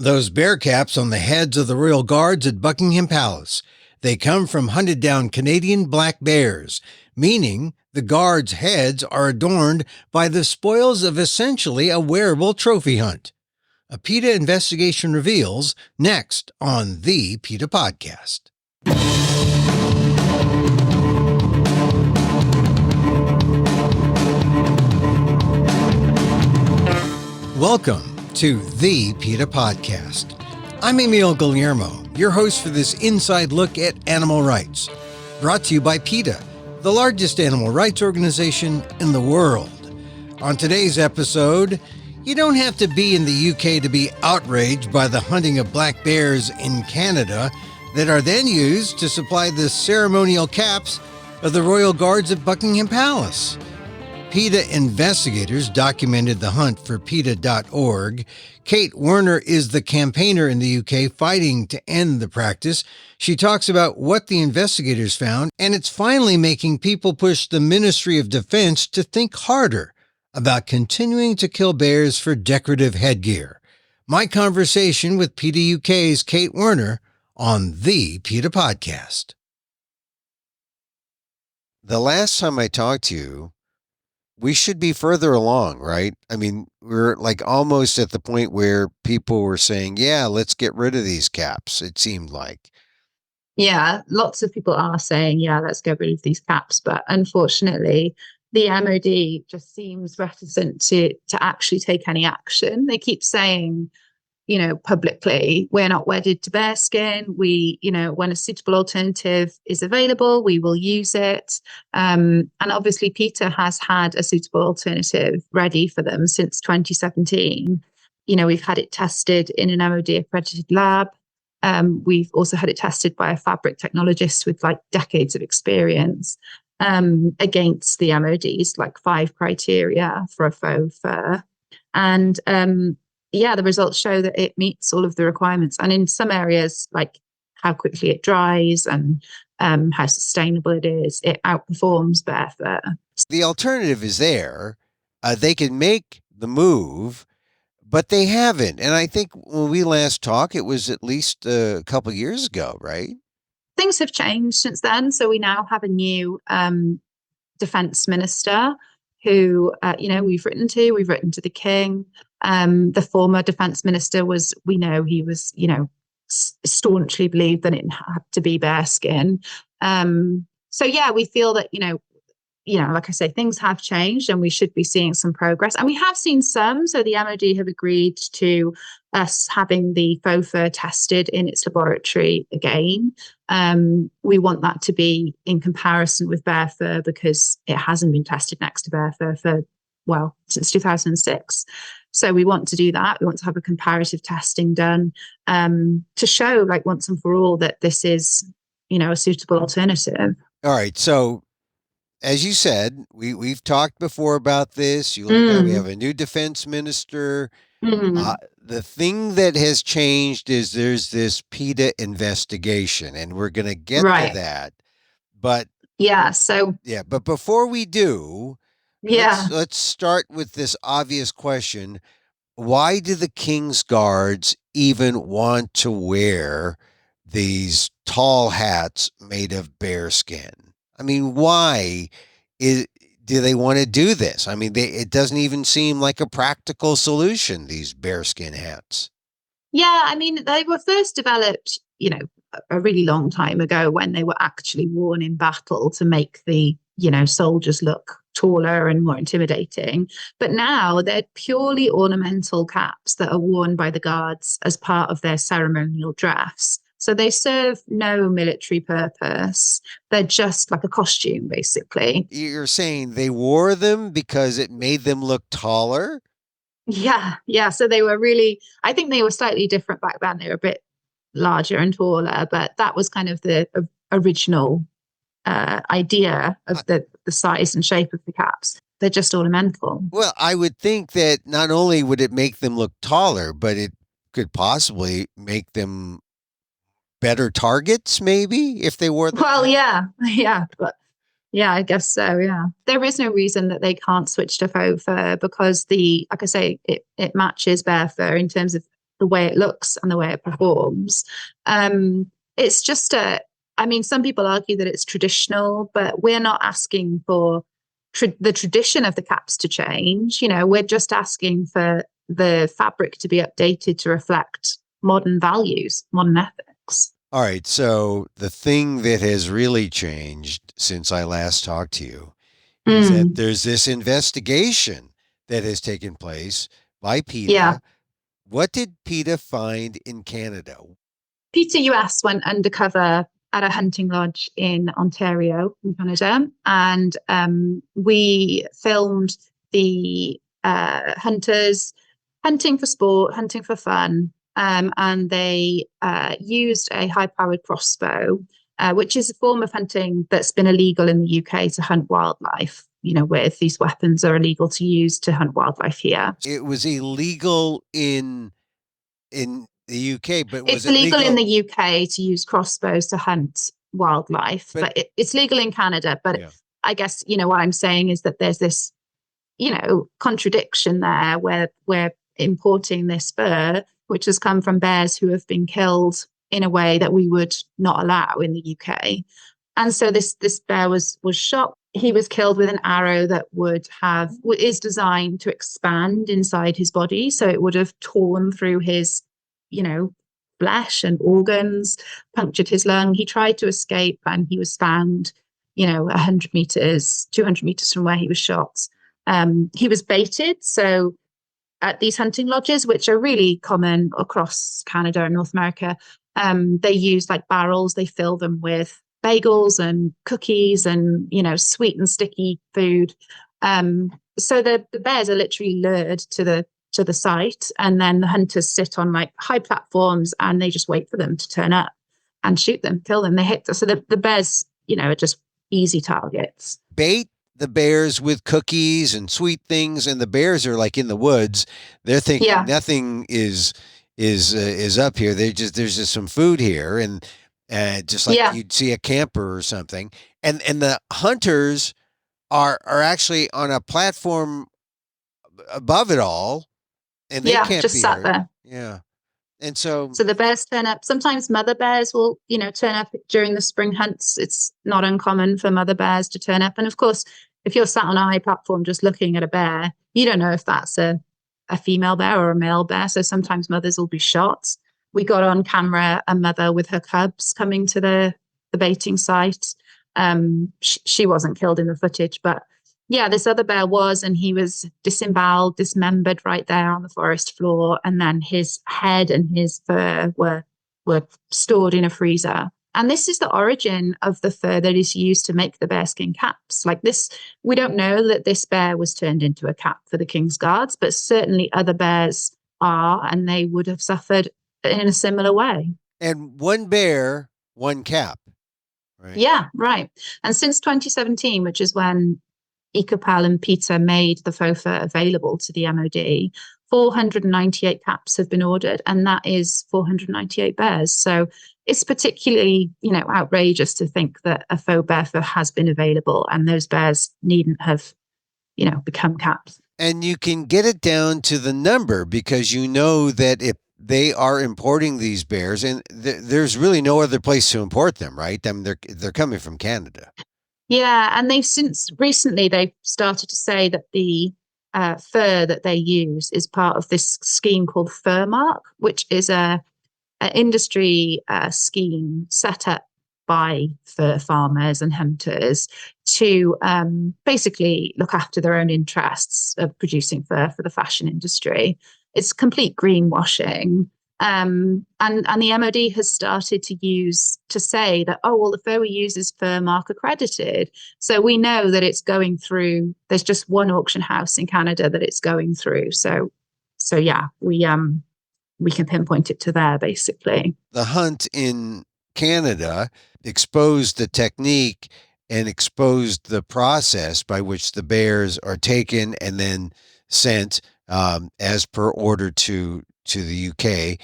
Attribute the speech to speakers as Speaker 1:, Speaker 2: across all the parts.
Speaker 1: Those bear caps on the heads of the royal guards at Buckingham Palace. They come from hunted down Canadian black bears, meaning the guards' heads are adorned by the spoils of essentially a wearable trophy hunt. A PETA investigation reveals next on the PETA Podcast. Welcome to the PETA Podcast. I'm Emil Guillermo, your host for this inside look at animal rights, brought to you by PETA, the largest animal rights organization in the world. On today's episode, you don't have to be in the UK to be outraged by the hunting of black bears in Canada that are then used to supply the ceremonial caps of the royal guards at Buckingham Palace. PETA investigators documented the hunt for PETA.org. Kate Werner is the campaigner in the UK fighting to end the practice. She talks about what the investigators found, and it's finally making people push the Ministry of Defense to think harder about continuing to kill bears for decorative headgear. My conversation with PETA UK's Kate Werner on the PETA Podcast. The last time I talked to you, we should be further along, right? I mean, we're like almost at the point where people were saying, yeah, let's get rid of these caps, it seemed like.
Speaker 2: Yeah, lots of people are saying, yeah, let's get rid of these caps. But unfortunately, the MOD just seems reticent to actually take any action. They keep saying, publicly, we're not wedded to bearskin. We, when a suitable alternative is available, we will use it. And obviously, PETA has had a suitable alternative ready for them since 2017. We've had it tested in an MOD accredited lab. We've also had it tested by a fabric technologist with decades of experience against the MOD's 5 criteria for a faux fur. And the results show that it meets all of the requirements. And in some areas, like how quickly it dries and how sustainable it is, it outperforms bear fur.
Speaker 1: The alternative is there. They can make the move, but they haven't. And I think when we last talked, it was at least a couple of years ago, right?
Speaker 2: Things have changed since then. So we now have a new defense minister who, we've written to the king. The former defense minister he was staunchly believed that it had to be bearskin. We feel that, like I say, things have changed and we should be seeing some progress. And we have seen some. So the MOD have agreed to us having the faux fur tested in its laboratory again. We want that to be in comparison with bear fur because it hasn't been tested next to bear fur since 2006. So we want to do that. We want to have a comparative testing done to show, once and for all, that this is, a suitable alternative.
Speaker 1: All right. So, as you said, we've talked before about this. We have a new defense minister. The thing that has changed is there's this PETA investigation, and we're going to get to that. But but before we do, let's start with this obvious question. Why do the King's Guards even want to wear these tall hats made of bearskin? I mean, why do they want to do this? I mean, it doesn't even seem like a practical solution, these bearskin hats.
Speaker 2: Yeah, I mean, they were first developed, a really long time ago when they were actually worn in battle to make the, soldiers look taller and more intimidating. But now they're purely ornamental caps that are worn by the guards as part of their ceremonial dress. So they serve no military purpose. They're just like a costume, basically.
Speaker 1: You're saying they wore them because it made them look taller?
Speaker 2: Yeah. So they were I think they were slightly different back then. They were a bit larger and taller, but that was kind of the original idea of the size and shape of the caps. They're just ornamental.
Speaker 1: Well, I would think that not only would it make them look taller, but it could possibly make them better targets, maybe, if they wore them.
Speaker 2: Well, yeah, but yeah, I guess so. Yeah, there is no reason that they can't switch to faux fur because like I say, it matches bear fur in terms of the way it looks and the way it performs. It's just some people argue that it's traditional, but we're not asking for the tradition of the caps to change. We're just asking for the fabric to be updated to reflect modern values, modern ethics.
Speaker 1: All right. So the thing that has really changed since I last talked to you is that there's this investigation that has taken place by PETA.
Speaker 2: Yeah.
Speaker 1: What did PETA find in Canada?
Speaker 2: PETA US went undercover at a hunting lodge in Ontario, in Canada, and we filmed the hunters hunting for sport, hunting for fun, and they used a high-powered crossbow, which is a form of hunting that's been illegal in the UK to hunt wildlife. Where these weapons are illegal to use to hunt wildlife here.
Speaker 1: It was illegal in the UK, but
Speaker 2: it's illegal in the UK to use crossbows to hunt wildlife, but it's legal in Canada. But yeah. I guess, what I'm saying is that there's this, contradiction there where we're importing this fur, which has come from bears who have been killed in a way that we would not allow in the UK. And so this bear was shot. He was killed with an arrow that is designed to expand inside his body. So it would have torn through his, flesh and organs, punctured his lung. He tried to escape and he was found, 100 meters, 200 meters from where he was shot. He was baited. So at these hunting lodges, which are really common across Canada and North America, they use like barrels. They fill them with bagels and cookies and, sweet and sticky food. So the bears are literally lured to the site, and then the hunters sit on like high platforms and they just wait for them to turn up and shoot them, kill them. They hit them. So the bears, are just easy targets.
Speaker 1: Bait the bears with cookies and sweet things, and the bears are like in the woods. They're thinking nothing is up here. There's just some food here, and just like you'd see a camper or something. And the hunters are actually on a platform above it all, and they can't
Speaker 2: just
Speaker 1: be
Speaker 2: sat
Speaker 1: hurt.
Speaker 2: there.
Speaker 1: Yeah. And so
Speaker 2: the bears turn up. Sometimes mother bears will, turn up during the spring hunts. It's not uncommon for mother bears to turn up. And of course, if you're sat on a high platform just looking at a bear, you don't know if that's a female bear or a male bear. So sometimes mothers will be shot. We got on camera a mother with her cubs coming to the baiting site. She wasn't killed in the footage, but yeah, this other bear was, and he was disemboweled, dismembered right there on the forest floor. And then his head and his fur were stored in a freezer. And this is the origin of the fur that is used to make the bearskin caps. Like this, we don't know that this bear was turned into a cap for the King's Guards, but certainly other bears are, and they would have suffered in a similar way.
Speaker 1: And one bear, one cap, right?
Speaker 2: Yeah, right. And since 2017, which is when EcoPal and PETA made the faux fur available to the MOD, 498 caps have been ordered, and that is 498 bears. So it's particularly, outrageous to think that a faux bear fur has been available and those bears needn't have, become caps.
Speaker 1: And you can get it down to the number because that if they are importing these bears, and there's really no other place to import them, right? I mean, they're coming from Canada.
Speaker 2: Yeah, and they've started to say that the fur that they use is part of this scheme called Fur Mark, which is an industry scheme set up by fur farmers and hunters to basically look after their own interests of producing fur for the fashion industry. It's complete greenwashing. And the MOD has started to say that, the fur we use is Fur Mark accredited. So we know that it's going through, there's just one auction house in Canada that it's going through. So yeah, we can pinpoint it to there, basically.
Speaker 1: The hunt in Canada exposed the technique and exposed the process by which the bears are taken and then sent as per order to the UK.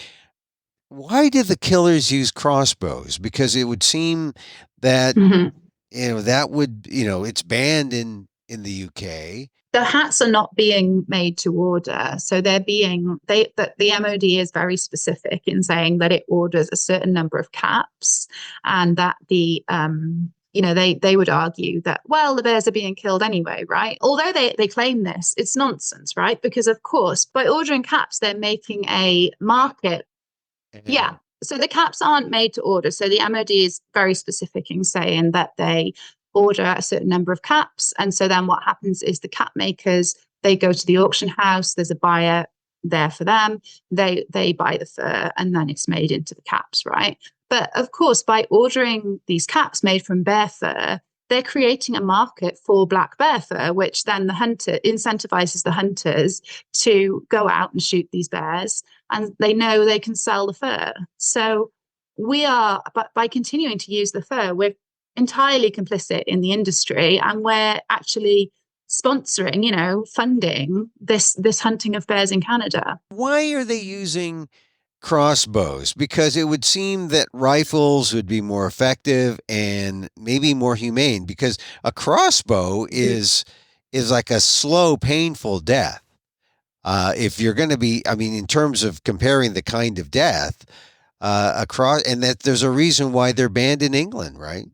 Speaker 1: Why did the killers use crossbows? Because it would seem that, that would, it's banned in the UK.
Speaker 2: the hats are not being made to order. So that the MOD is very specific in saying that it orders a certain number of caps, and that the they would argue that, well, the bears are being killed anyway, right? Although they claim this, it's nonsense, right? Because of course, by ordering caps, they're making a market. Yeah. So the caps aren't made to order. So the MOD is very specific in saying that they order a certain number of caps. And so then what happens is the cap makers, they go to the auction house, there's a buyer there for them, they buy the fur, and then it's made into the caps, right? But of course, by ordering these caps made from bear fur, they're creating a market for black bear fur, which then the hunter incentivizes the hunters to go out and shoot these bears, and they know they can sell the fur. So but by continuing to use the fur, we're entirely complicit in the industry, and we're actually sponsoring, funding this hunting of bears in Canada.
Speaker 1: Why are they using crossbows? Because it would seem that rifles would be more effective and maybe more humane, because a crossbow is like a slow, painful death. If you're going to be, in terms of comparing the kind of death, and that there's a reason why they're banned in England, right?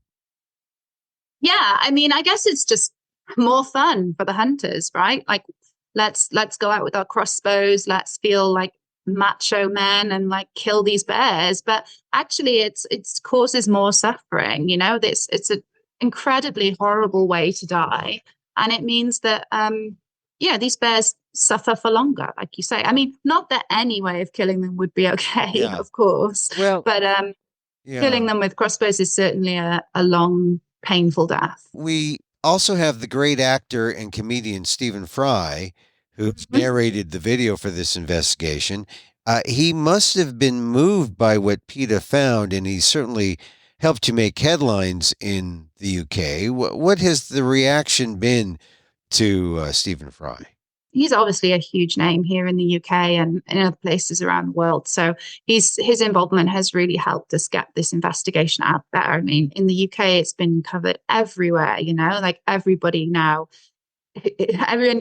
Speaker 2: Yeah, I guess it's just more fun for the hunters, right? Like, let's go out with our crossbows, let's feel like macho men and like kill these bears. But actually it's causes more suffering. It's an incredibly horrible way to die, and it means that these bears suffer for longer, like you say. Not that any way of killing them would be okay, of course, but killing them with crossbows is certainly a long, painful death.
Speaker 1: We also have the great actor and comedian Stephen Fry, who narrated the video for this investigation. He must have been moved by what PETA found, and he certainly helped to make headlines in the UK. What has the reaction been to Stephen Fry?
Speaker 2: He's obviously a huge name here in the UK and in other places around the world. So his involvement has really helped us get this investigation out there. In the UK, it's been covered everywhere, like everybody now,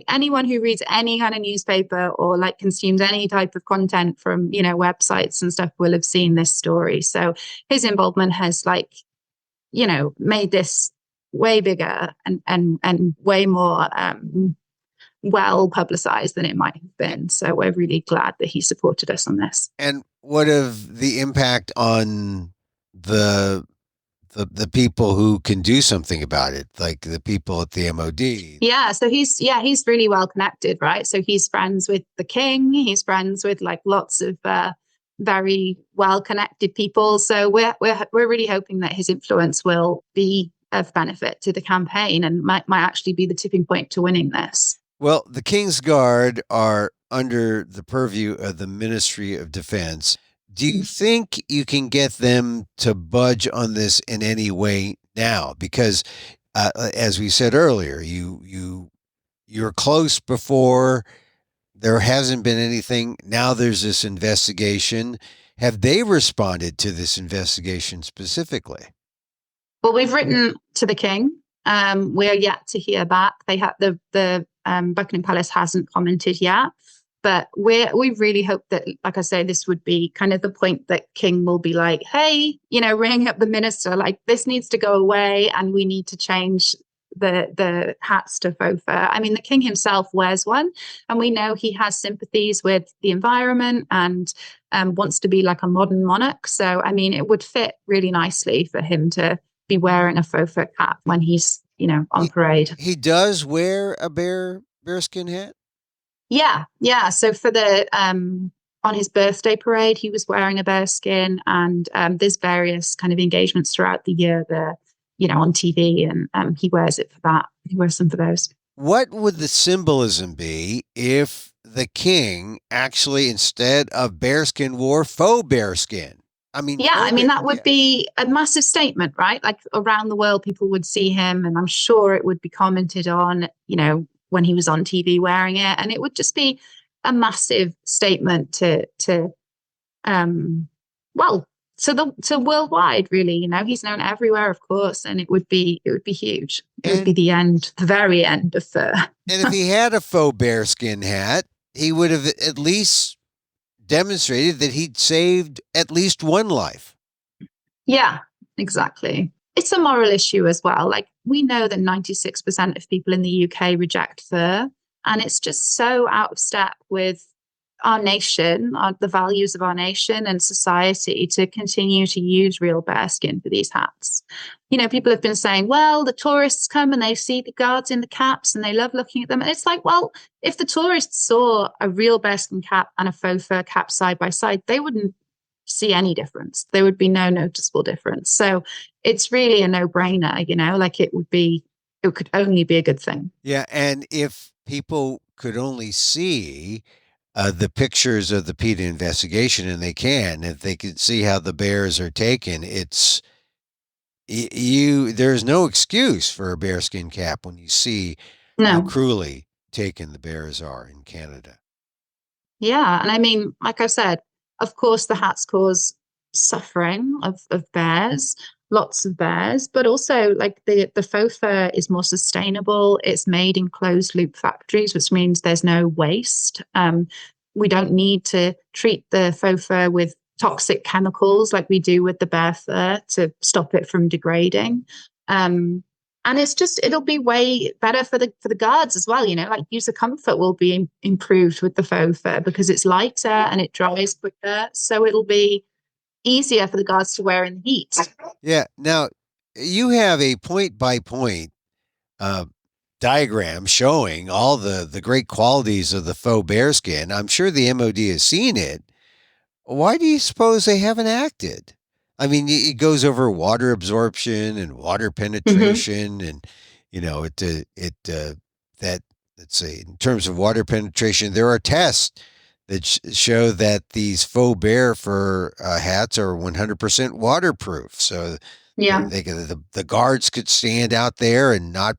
Speaker 2: anyone who reads any kind of newspaper or like consumes any type of content from, websites and stuff will have seen this story. So his involvement has made this way bigger and way more well publicized than it might have been. So we're really glad that he supported us on this.
Speaker 1: And what of the impact on the people who can do something about it, like the people at the MOD?
Speaker 2: Yeah, so he's really well connected, right? So he's friends with the king, he's friends with like lots of very well connected people. So we're really hoping that his influence will be of benefit to the campaign and might actually be the tipping point to winning this.
Speaker 1: Well, the King's Guard are under the purview of the Ministry of Defense. Do you think you can get them to budge on this in any way now? Because, as we said earlier, you're close before. There hasn't been anything. Now there's this investigation. Have they responded to this investigation specifically?
Speaker 2: Well, we've written to the King. We're yet to hear back. They have the Buckingham Palace hasn't commented yet, but we really hope that, like I say, this would be kind of the point that King will be like, hey, ringing up the minister, like this needs to go away, and we need to change the hats to faux fur. The King himself wears one, and we know he has sympathies with the environment and wants to be like a modern monarch. So, it would fit really nicely for him to be wearing a faux fur cap when he's on parade.
Speaker 1: He does wear a bearskin hat?
Speaker 2: Yeah. So for the on his birthday parade, he was wearing a bearskin, and there's various kind of engagements throughout the year there, on TV, and he wears it for that. He wears some for those.
Speaker 1: What would the symbolism be if the king actually, instead of bearskin, wore faux bearskin?
Speaker 2: That would be a massive statement, right? Like around the world, people would see him, and I'm sure it would be commented on, when he was on TV wearing it, and it would just be a massive statement to to worldwide, really, he's known everywhere, of course, and it would be huge. It would be the very end of fur.
Speaker 1: And if he had a faux bearskin hat, he would have at least demonstrated that he'd saved at least one life.
Speaker 2: Yeah, exactly. It's a moral issue as well. Like, we know that 96% of people in the UK reject fur, and it's just so out of step with our nation, the values of our nation and society, to continue to use real bearskin for these hats. People have been saying, well, the tourists come and they see the guards in the caps and they love looking at them. And it's like, well, if the tourists saw a real bearskin cap and a faux fur cap side by side, they wouldn't see any difference. There would be no noticeable difference. So it's really a no-brainer, like it could only be a good thing.
Speaker 1: Yeah, and if people could only see the pictures of the PETA investigation, and if they could see how the bears are taken, there's no excuse for a bearskin cap when you see how cruelly taken the bears are in Canada.
Speaker 2: Yeah, and I mean, like I said, of course, the hats cause suffering of bears, lots of bears, but also like the faux fur is more sustainable. It's made in closed loop factories, which means there's no waste. We don't need to treat the faux fur with toxic chemicals like we do with the bear fur to stop it from degrading. And it'll be way better for the guards as well. Like, user comfort will be improved with the faux fur because it's lighter and it dries quicker. So it'll be easier for the guards to wear in the heat.
Speaker 1: Yeah. Now, you have a point by point diagram showing all the great qualities of the faux bearskin. I'm sure the MOD has seen it. Why do you suppose they haven't acted? I mean, it goes over water absorption and water penetration, and let's say, in terms of water penetration, there are tests that show that these faux bear fur hats are 100% waterproof. So
Speaker 2: yeah,
Speaker 1: the guards could stand out there and not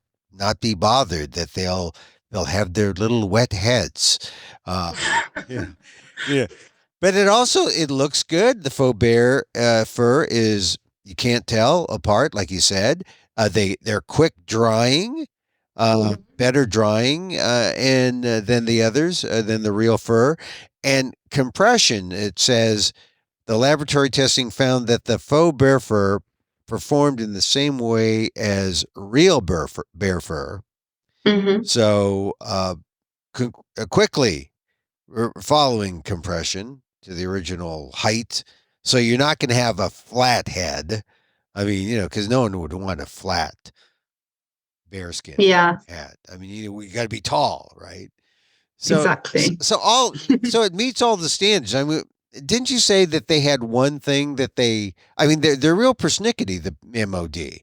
Speaker 1: be bothered that they'll have their little wet heads. Yeah. But it looks good. The faux bear fur you can't tell apart, like you said. They're quick drying, better drying, and than the others, than the real fur. And compression, it says the laboratory testing found that the faux bear fur performed in the same way as real bear fur.
Speaker 2: Mm-hmm.
Speaker 1: So quickly following compression to the original height. So you're not going to have a flat head. I mean, because no one would want a flat bearskin hat. I mean, we got to be tall, right? So,
Speaker 2: exactly.
Speaker 1: So it meets all the standards. I mean, didn't you say that they had one thing that they're real persnickety, the MOD,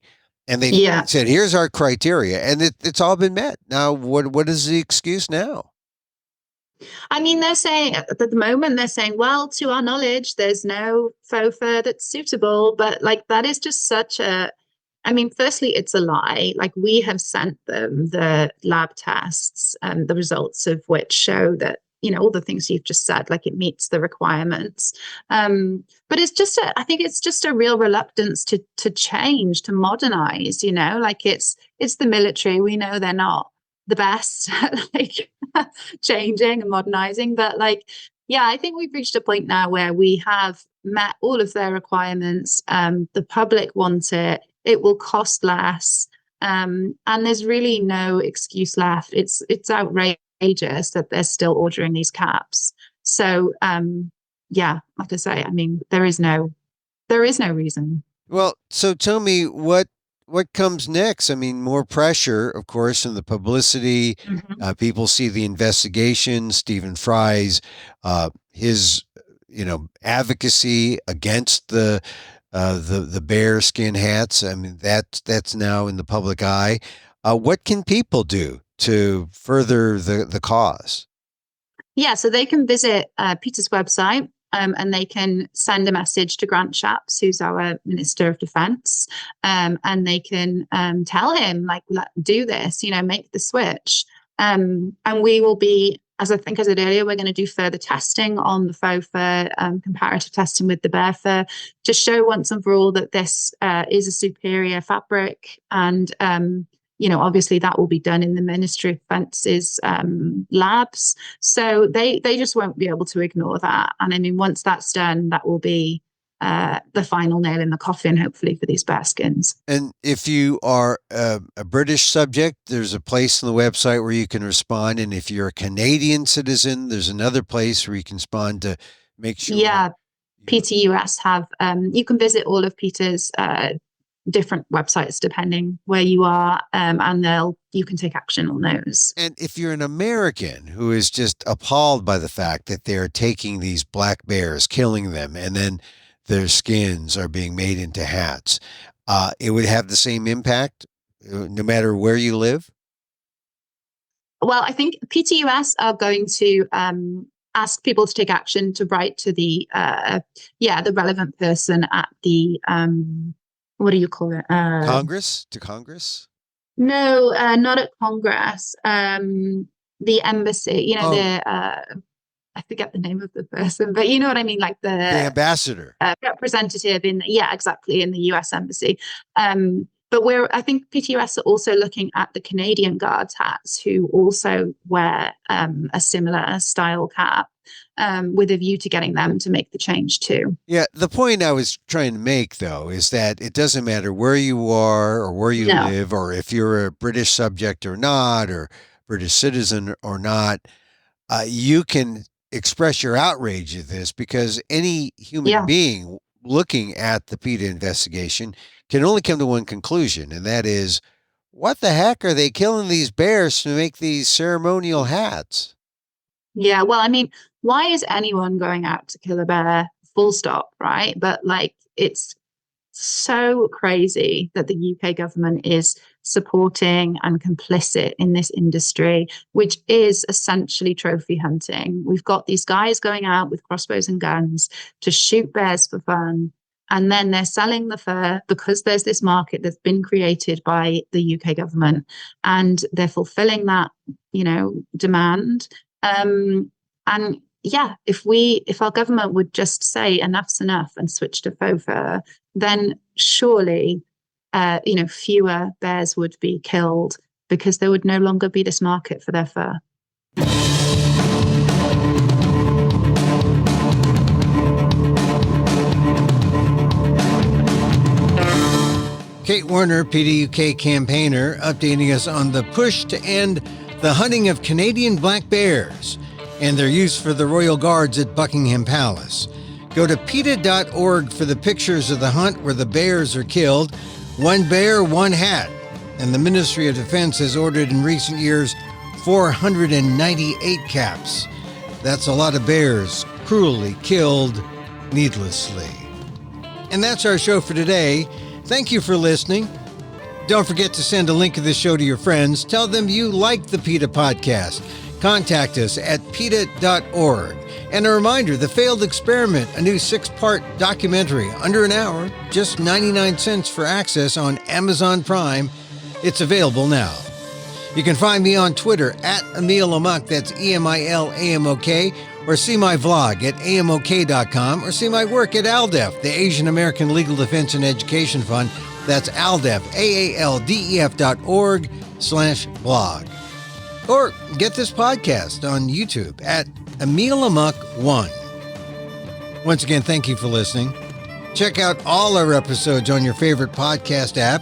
Speaker 1: and they said, here's our criteria, and it's all been met. Now, what is the excuse now?
Speaker 2: I mean, they're saying at the moment, well, to our knowledge, there's no faux fur that's suitable. But like, that is just firstly, it's a lie. Like, we have sent them the lab tests and the results of which show that, all the things you've just said, like, it meets the requirements. But I think it's just a real reluctance to change, to modernize, like it's the military. We know they're not the best like changing and modernizing, but I think we've reached a point now where we have met all of their requirements. The public want it will cost less, and there's really no excuse left. It's outrageous that they're still ordering these caps. So like I say, I mean, there is no reason.
Speaker 1: Well, so tell me what comes next? I mean, more pressure, of course, and the publicity.
Speaker 2: Mm-hmm.
Speaker 1: People see the investigation, Stephen Fry's, his, advocacy against the bear skin hats. I mean, that's now in the public eye. What can people do to further the cause?
Speaker 2: Yeah, so they can visit PETA's website. And they can send a message to Grant Shapps, who's our Minister of Defence, and they can tell him, do this, make the switch. And we will be as I think I said earlier, we're going to do further testing on the faux fur, comparative testing with the bear fur, to show once and for all that this is a superior fabric. And, obviously that will be done in the Ministry of Defence's labs. So they just won't be able to ignore that. And I mean, once that's done, that will be the final nail in the coffin, hopefully, for these bear skins.
Speaker 1: And if you are a British subject, there's a place on the website where you can respond. And if you're a Canadian citizen, there's another place where you can respond to make sure.
Speaker 2: Yeah, PETA US have, you can visit all of PETA's different websites depending where you are, and you can take action on those.
Speaker 1: And if you're an American who is just appalled by the fact that they're taking these black bears, killing them, and then their skins are being made into hats, it would have the same impact no matter where you live?
Speaker 2: Well, I think PETA US are going to ask people to take action, to write to the relevant person at the what do you call it?
Speaker 1: Congress? To Congress?
Speaker 2: No, not at Congress. The embassy, I forget the name of the person, but you know what I mean? Like the
Speaker 1: ambassador.
Speaker 2: Representative in the US embassy. But I think PTUS are also looking at the Canadian Guards hats, who also wear a similar style cap, with a view to getting them to make the change too.
Speaker 1: Yeah, the point I was trying to make, though, is that it doesn't matter where you are or where you live, or if you're a British subject or not, or British citizen or not, you can express your outrage at this, because any human being looking at the PETA investigation can only come to one conclusion, and that is, what the heck are they killing these bears to make these ceremonial hats?
Speaker 2: Yeah, well, I mean, why is anyone going out to kill a bear? Full stop, right? But it's so crazy that the UK government is supporting and complicit in this industry, which is essentially trophy hunting. We've got these guys going out with crossbows and guns to shoot bears for fun, and then they're selling the fur because there's this market that's been created by the UK government, and they're fulfilling that, demand. If our government would just say enough's enough and switch to faux fur, then surely, fewer bears would be killed, because there would no longer be this market for their fur.
Speaker 1: Kate Werner, PETA UK campaigner, updating us on the push to end the hunting of Canadian black bears and their use for the Royal Guards at Buckingham Palace. Go to PETA.org for the pictures of the hunt where the bears are killed. One bear, one hat. And the Ministry of Defense has ordered in recent years 498 caps. That's a lot of bears cruelly killed needlessly. And that's our show for today. Thank you for listening. Don't forget to send a link of this show to your friends. Tell them you like the PETA Podcast. Contact us at PETA.org. And a reminder, The Failed Experiment, a new 6-part documentary, under an hour, just 99 cents for access on Amazon Prime. It's available now. You can find me on Twitter at Emil Amok, that's EMILAMOK, or see my vlog at amok.com, or see my work at ALDEF, the Asian American Legal Defense and Education Fund. That's ALDEF, AALDEF.org/blog. Or get this podcast on YouTube at Emil Amok 1. Once again, thank you for listening. Check out all our episodes on your favorite podcast app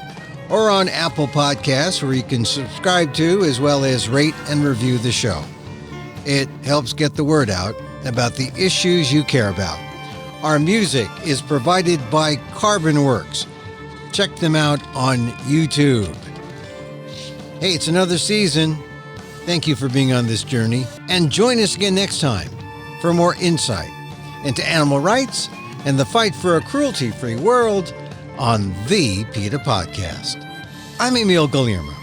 Speaker 1: or on Apple Podcasts, where you can subscribe to as well as rate and review the show. It helps get the word out about the issues you care about. Our music is provided by Carbon Works. Check them out on YouTube. Hey, it's another season. Thank you for being on this journey, and join us again next time for more insight into animal rights and the fight for a cruelty-free world on the PETA Podcast. I'm Emil Guillermo.